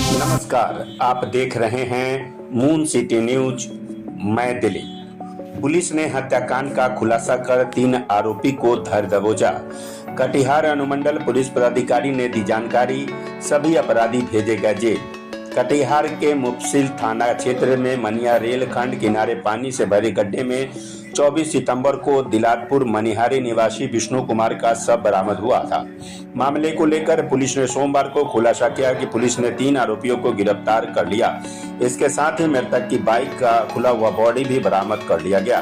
नमस्कार, आप देख रहे हैं मून सिटी न्यूज। मैं दिलीप। पुलिस ने हत्याकांड का खुलासा कर 3 आरोपी को धर दबोचा। कटिहार अनुमंडल पुलिस पदाधिकारी ने दी जानकारी, सभी अपराधी भेजे गए जेल। कटिहार के मुफस्सिल थाना क्षेत्र में मनिया रेल खंड किनारे पानी से भरे गड्ढे में 24 सितंबर को दिलारपुर मनिहारी निवासी विष्णु कुमार का शव बरामद हुआ था। मामले को लेकर पुलिस ने सोमवार को खुलासा किया कि पुलिस ने 3 आरोपियों को गिरफ्तार कर लिया। इसके साथ ही मृतक की बाइक का खुला हुआ बॉडी भी बरामद कर लिया गया।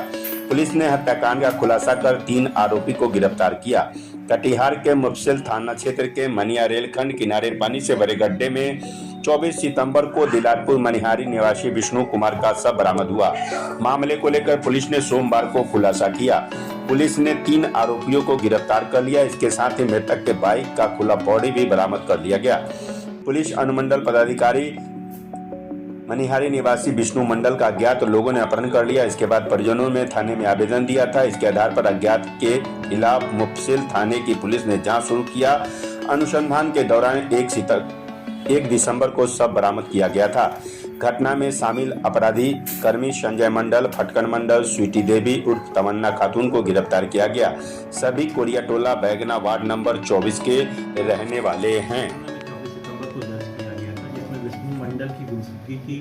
पुलिस ने हत्याकांड का खुलासा कर 3 आरोपी को गिरफ्तार किया। कटिहार के मुफस्सिल थाना क्षेत्र के मनिया रेलखंड किनारे पानी से भरे गड्ढे में 24 सितंबर को दिलारपुर मनिहारी निवासी विष्णु कुमार का शव बरामद हुआ। मामले को लेकर पुलिस ने सोमवार को खुलासा किया। पुलिस ने 3 आरोपियों को गिरफ्तार कर लिया। इसके साथ ही मृतक के बाइक का खुला बॉडी भी बरामद कर लिया गया। पुलिस अनुमंडल पदाधिकारी मनिहारी निवासी विष्णु मंडल का अज्ञात लोगों ने अपहरण कर लिया। इसके बाद परिजनों ने थाने में आवेदन दिया था। इसके आधार पर अज्ञात के खिलाफ मुफस्सिल थाने की पुलिस ने जांच शुरू किया। अनुसंधान के दौरान 1 दिसंबर को शव बरामद किया गया था। घटना में शामिल अपराधी कर्मी संजय मंडल, फटकन मंडल, स्वीटी देवी उर्फ तमन्ना खातून को गिरफ्तार किया गया। सभी कोरिया टोला बैगना वार्ड नंबर 24 के रहने वाले हैं। मंडल की गुमशुदगी की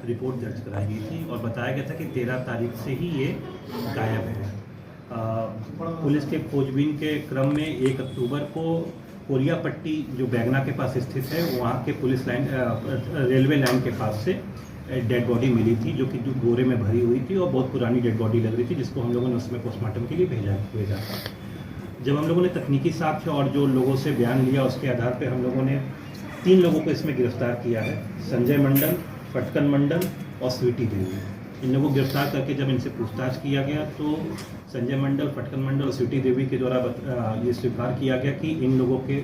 रिपोर्ट दर्ज कराई गई थी और बताया गया था कि 13 तारीख से ही ये गायब है। पुलिस के खोजबीन के क्रम में 1 अक्टूबर को कोरिया पट्टी जो बैगना के पास स्थित है वहाँ के पुलिस लाइन रेलवे लाइन के पास से डेड बॉडी मिली थी, जो कि बोरे में भरी हुई थी और बहुत पुरानी डेड बॉडी लग रही थी, जिसको हम लोगों ने उसमें पोस्टमार्टम के लिए भेजा था। जब हम लोगों ने तकनीकी साक्ष्य और जो लोगों से बयान लिया उसके आधार पर हम लोगों ने 3 लोगों को इसमें गिरफ्तार किया है, संजय मंडल, फटकन मंडल और स्वीटी देवी। इन लोगों को गिरफ्तार करके जब इनसे पूछताछ किया गया तो संजय मंडल, फटकन मंडल और स्वीटी देवी के द्वारा ये स्वीकार किया गया कि इन लोगों के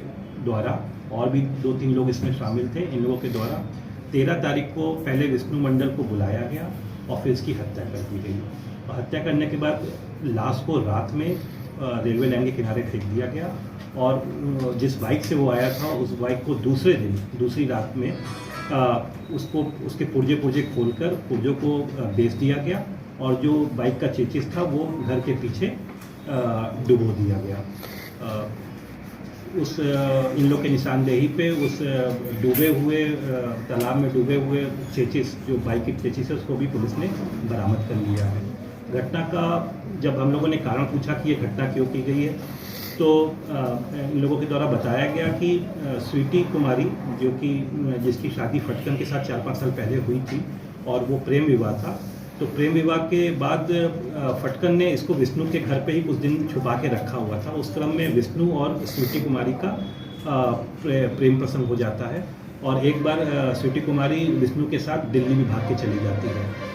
द्वारा, और भी 2-3 लोग इसमें शामिल थे, इन लोगों के द्वारा 13 तारीख को पहले विष्णु मंडल को बुलाया गया और फिर इसकी हत्या कर दी गई। और हत्या करने के बाद लाश को रात में रेलवे लाइन के किनारे फेंक दिया गया और जिस बाइक से वो आया था उस बाइक को दूसरी रात में उसके पुर्जे खोलकर पुर्जों को बेच दिया गया और जो बाइक का चेचिस था वो घर के पीछे डुबो दिया गया। इन लोग के निशानदेही पे उस डूबे हुए तालाब में डूबे हुए चेचिस, जो बाइक की चेचिस है, उसको भी पुलिस ने बरामद कर लिया है। घटना का जब हम लोगों ने कारण पूछा कि ये घटना क्यों की गई है तो इन लोगों के द्वारा बताया गया कि स्वीटी कुमारी, जो कि जिसकी शादी फटकन के साथ 4-5 साल पहले हुई थी और वो प्रेम विवाह था, तो प्रेम विवाह के बाद फटकन ने इसको विष्णु के घर पे ही कुछ दिन छुपा के रखा हुआ था। उस क्रम में विष्णु और स्वीटी कुमारी का प्रेम प्रसंग हो जाता है और एक बार स्वीटी कुमारी विष्णु के साथ दिल्ली भी भाग के चली जाती है।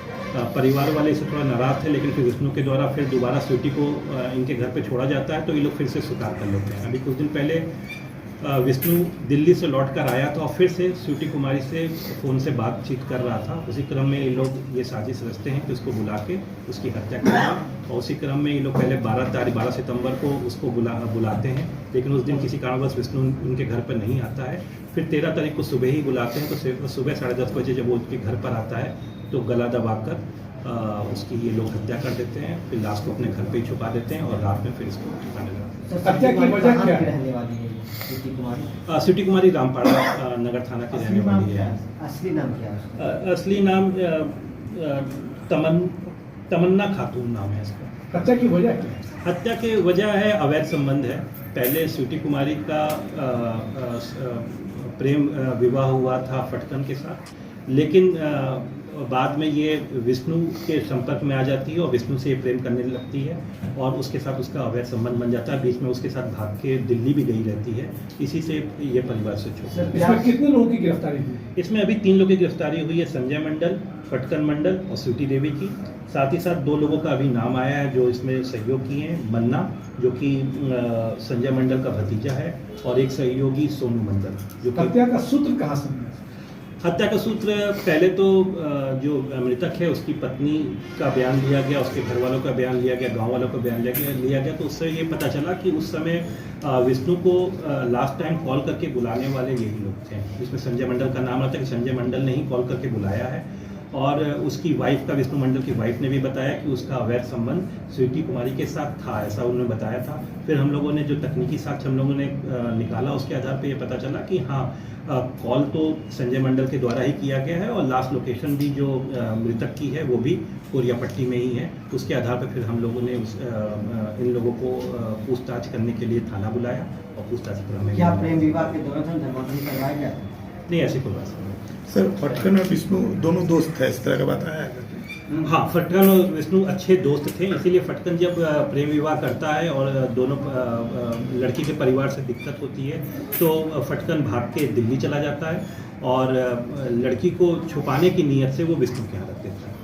परिवार वाले इससे थोड़ा नाराज थे, लेकिन फिर विष्णु के द्वारा फिर दोबारा स्वीटी को इनके घर पे छोड़ा जाता है तो ये लोग फिर से स्वीकार कर लेते हैं। अभी कुछ दिन पहले विष्णु दिल्ली से लौट कर आया था और फिर से स्वीटी कुमारी से फ़ोन से बातचीत कर रहा था। उसी क्रम में ये लोग ये साजिश रचते हैं कि उसको बुला के उसकी हत्या करें और उसी क्रम में ये लोग पहले 12 सितंबर को उसको बुलाते हैं, लेकिन उस दिन किसी कारणवश विष्णु उनके घर पर नहीं आता है। फिर 13 तारीख को सुबह ही बुलाते हैं तो सुबह 10:30 बजे जब वो उनके घर पर आता है तो गला दबाकर उसकी ये लोग हत्या कर देते हैं। फिर लाश को अपने घर पे ही छुपा देते हैं और रात में फिर इसको ठिकाने लगाते हैं। हत्या की वजह क्या है? स्वीटी कुमारी रामपाड़ा नगर थाना की रहने वाली है। असली नाम क्या है? असली नाम तमन्ना खातून नाम है इसका। हत्या की वजह क्या है? हत्या की वजह है अवैध संबंध है। पहले स्वीटी कुमारी का प्रेम विवाह हुआ था फटकन के साथ, लेकिन बाद में ये विष्णु के संपर्क में आ जाती है और विष्णु से ये प्रेम करने लगती है और उसके साथ उसका अवैध संबंध बन जाता है। बीच में उसके साथ भाग के दिल्ली भी गई रहती है। इसी से ये परिवार से छूटा। इसमें कितने लोगों की गिरफ्तारी हुई? इसमें अभी 3 लोगों की गिरफ्तारी हुई है, संजय मंडल, फटकन मंडल और स्वीटी देवी की। साथ ही साथ 2 लोगों का अभी नाम आया है जो इसमें सहयोग किए हैं। मन्ना, जो कि संजय मंडल का भतीजा है, और एक सहयोगी सोनू मंडल। जो हत्या का सूत्र कहाँ से? हत्या का सूत्र पहले तो जो मृतक है उसकी पत्नी का बयान लिया गया, उसके घर वालों का बयान लिया गया, गांव वालों का बयान लिया गया। तो उससे ये पता चला कि उस समय विष्णु को लास्ट टाइम कॉल करके बुलाने वाले यही लोग थे। इसमें संजय मंडल का नाम आता है कि संजय मंडल ने ही कॉल करके बुलाया है। और उसकी वाइफ का, विष्णु मंडल की वाइफ ने भी बताया कि उसका अवैध संबंध स्वीटी कुमारी के साथ था, ऐसा उन्होंने बताया था। फिर हम लोगों ने जो तकनीकी साक्ष्य हम लोगों ने निकाला, उसके आधार पे ये पता चला कि हाँ, कॉल तो संजय मंडल के द्वारा ही किया गया है और लास्ट लोकेशन भी जो मृतक की है वो भी कोरियापट्टी में ही है। उसके आधार पर फिर हम लोगों ने इन लोगों को पूछताछ करने के लिए थाना बुलाया और पूछताछ करने क्या प्रेम विवाह के दौरान धर्मांतरण करवाया गया? नहीं, ऐसी कोई बात नहीं। सर, फटकन और विष्णु दोनों दोस्त थे, इस तरह का बात आया है? हाँ, फटकन और विष्णु अच्छे दोस्त थे, इसीलिए फटकन जब प्रेम विवाह करता है और दोनों लड़की के परिवार से दिक्कत होती है तो फटकन भाग के दिल्ली चला जाता है और लड़की को छुपाने की नीयत से वो विष्णु के यहाँ रख देता है।